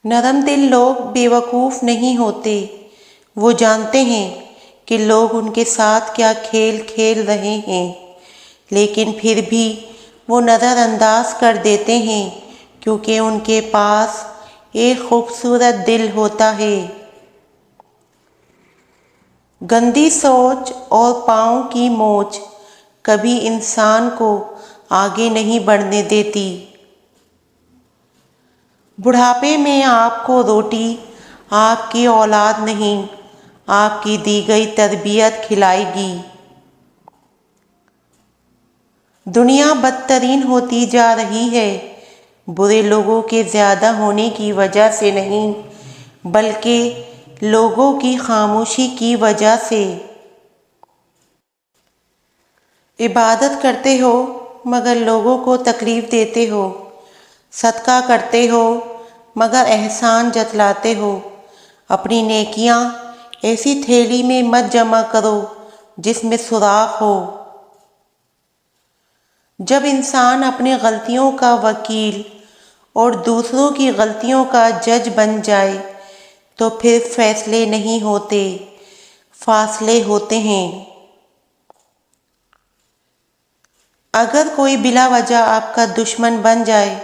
نرم دل لوگ بیوقوف نہیں ہوتے، وہ جانتے ہیں کہ لوگ ان کے ساتھ کیا کھیل کھیل رہے ہیں، لیکن پھر بھی وہ نظر انداز کر دیتے ہیں کیونکہ ان کے پاس ایک خوبصورت دل ہوتا ہے۔ گندی سوچ اور پاؤں کی موچ کبھی انسان کو آگے نہیں بڑھنے دیتی۔ بڑھاپے میں آپ کو روٹی آپ کی اولاد نہیں، آپ کی دی گئی تربیت کھلائے گی۔ دنیا بدترین ہوتی جا رہی ہے، برے لوگوں کے زیادہ ہونے کی وجہ سے نہیں بلکہ لوگوں کی خاموشی کی وجہ سے۔ عبادت کرتے ہو مگر لوگوں کو تکلیف دیتے ہو، صدقہ کرتے ہو مگر احسان جتلاتے ہو۔ اپنی نیکیاں ایسی تھیلی میں مت جمع کرو جس میں سوراخ ہو۔ جب انسان اپنی غلطیوں کا وکیل اور دوسروں کی غلطیوں کا جج بن جائے تو پھر فیصلے نہیں ہوتے، فاصلے ہوتے ہیں۔ اگر کوئی بلا وجہ آپ کا دشمن بن جائے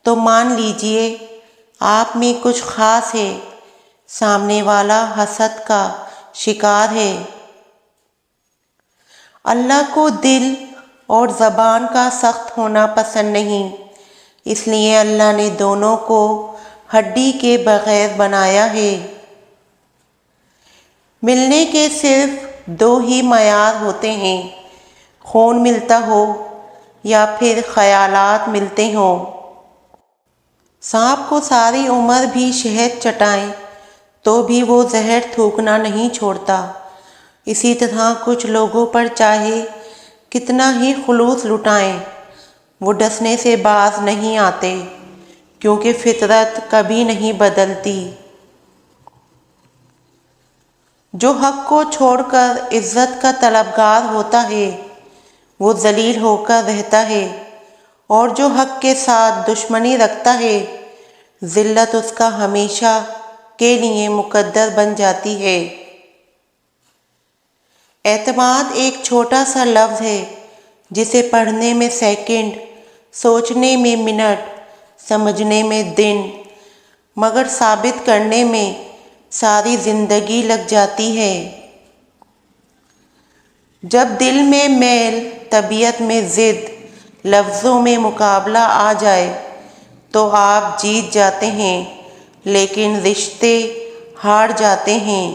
تو مان لیجئے آپ میں کچھ خاص ہے، سامنے والا حسد کا شکار ہے۔ اللہ کو دل اور زبان کا سخت ہونا پسند نہیں، اس لیے اللہ نے دونوں کو ہڈی کے بغیر بنایا ہے۔ ملنے کے صرف دو ہی معیار ہوتے ہیں، خون ملتا ہو یا پھر خیالات ملتے ہوں۔ سانپ کو ساری عمر بھی شہد چٹائیں تو بھی وہ زہر تھوکنا نہیں چھوڑتا، اسی طرح کچھ لوگوں پر چاہے کتنا ہی خلوص لٹائیں وہ ڈسنے سے باز نہیں آتے، کیونکہ فطرت کبھی نہیں بدلتی۔ جو حق کو چھوڑ کر عزت کا طلبگار ہوتا ہے وہ ذلیل ہو کر رہتا ہے، اور جو حق کے ساتھ دشمنی رکھتا ہے ذلت اس کا ہمیشہ کے لیے مقدر بن جاتی ہے۔ اعتماد ایک چھوٹا سا لفظ ہے جسے پڑھنے میں سیکنڈ، سوچنے میں منٹ، سمجھنے میں دن، مگر ثابت کرنے میں ساری زندگی لگ جاتی ہے۔ جب دل میں میل، طبیعت میں ضد، لفظوں میں مقابلہ آ جائے تو آپ جیت جاتے ہیں لیکن رشتے ہار جاتے ہیں۔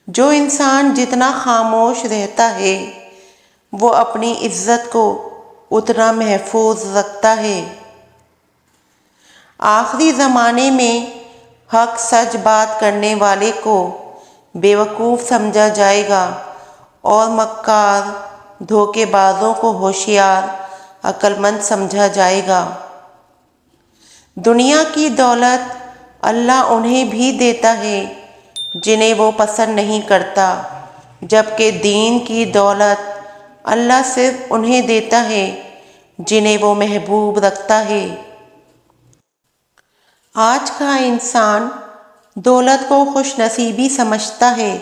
جو انسان جتنا خاموش رہتا ہے وہ اپنی عزت کو اتنا محفوظ رکھتا ہے۔ آخری زمانے میں حق سچ بات کرنے والے کو بیوقوف سمجھا جائے گا اور مکار دھوکے بازوں کو ہوشیار، عقل مند سمجھا جائے گا۔ دنیا کی دولت اللہ انہیں بھی دیتا ہے جنہیں وہ پسند نہیں کرتا، جبکہ دین کی دولت اللہ صرف انہیں دیتا ہے جنہیں وہ محبوب رکھتا ہے۔ آج کا انسان دولت کو خوش نصیبی سمجھتا ہے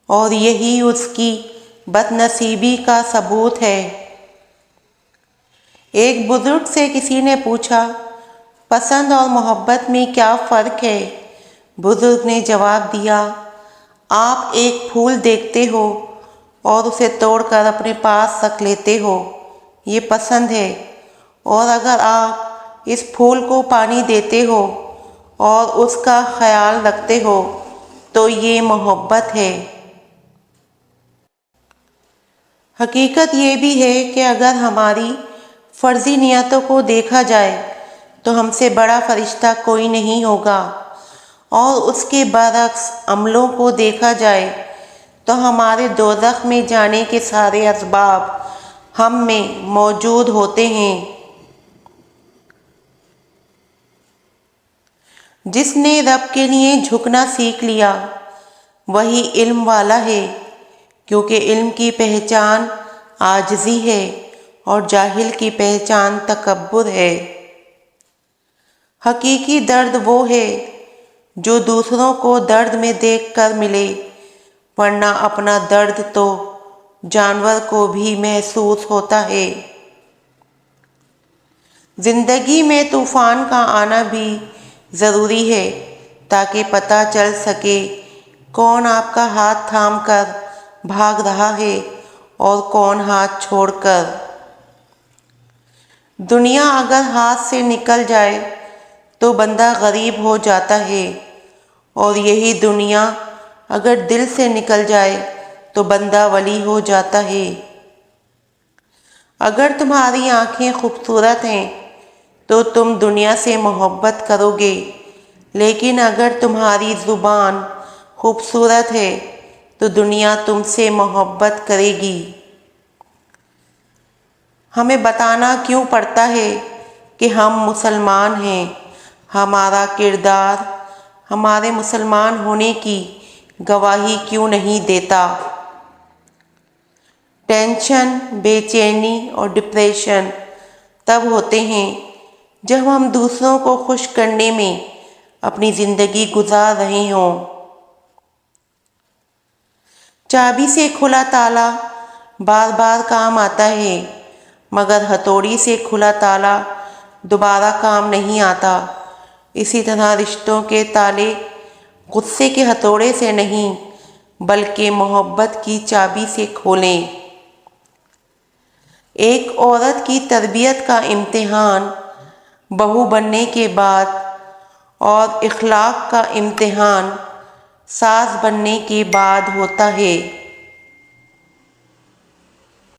اور یہی اس کی بد نصیبی کا ثبوت ہے۔ ایک بزرگ سے کسی نے پوچھا، پسند اور محبت میں کیا فرق ہے؟ بزرگ نے جواب دیا، آپ ایک پھول دیکھتے ہو اور اسے توڑ کر اپنے پاس رکھ لیتے ہو، یہ پسند ہے، اور اگر آپ اس پھول کو پانی دیتے ہو اور اس کا خیال رکھتے ہو تو یہ محبت ہے۔ حقیقت یہ بھی ہے کہ اگر ہماری فرضی نیتوں کو دیکھا جائے تو ہم سے بڑا فرشتہ کوئی نہیں ہوگا، اور اس کے برعکس عملوں کو دیکھا جائے تو ہمارے دوزخ میں جانے کے سارے اسباب ہم میں موجود ہوتے ہیں۔ جس نے رب کے لیے جھکنا سیکھ لیا وہی علم والا ہے، کیونکہ علم کی پہچان عاجزی ہے اور جاہل کی پہچان تکبر ہے۔ حقیقی درد وہ ہے جو دوسروں کو درد میں دیکھ کر ملے، ورنہ اپنا درد تو جانور کو بھی محسوس ہوتا ہے۔ زندگی میں طوفان کا آنا بھی ضروری ہے تاکہ پتہ چل سکے کون آپ کا ہاتھ تھام کر بھاگ رہا ہے اور کون ہاتھ چھوڑ کر۔ دنیا اگر ہاتھ سے نکل جائے تو بندہ غریب ہو جاتا ہے، اور یہی دنیا اگر دل سے نکل جائے تو بندہ ولی ہو جاتا ہے۔ اگر تمہاری آنکھیں خوبصورت ہیں تو تم دنیا سے محبت کرو گے، لیکن اگر تمہاری زبان خوبصورت ہے تو دنیا تم سے محبت کرے گی۔ ہمیں بتانا کیوں پڑتا ہے کہ ہم مسلمان ہیں؟ ہمارا کردار ہمارے مسلمان ہونے کی گواہی کیوں نہیں دیتا؟ ٹینشن، بے چینی اور ڈپریشن تب ہوتے ہیں جب ہم دوسروں کو خوش کرنے میں اپنی زندگی گزار رہے ہوں۔ چابی سے کھلا تالا بار بار کام آتا ہے، مگر ہتھوڑی سے کھلا تالا دوبارہ کام نہیں آتا۔ اسی طرح رشتوں کے تالے غصے کے ہتھوڑے سے نہیں بلکہ محبت کی چابی سے کھولیں۔ ایک عورت کی تربیت کا امتحان بہو بننے کے بعد اور اخلاق کا امتحان ساس بننے کے بعد ہوتا ہے۔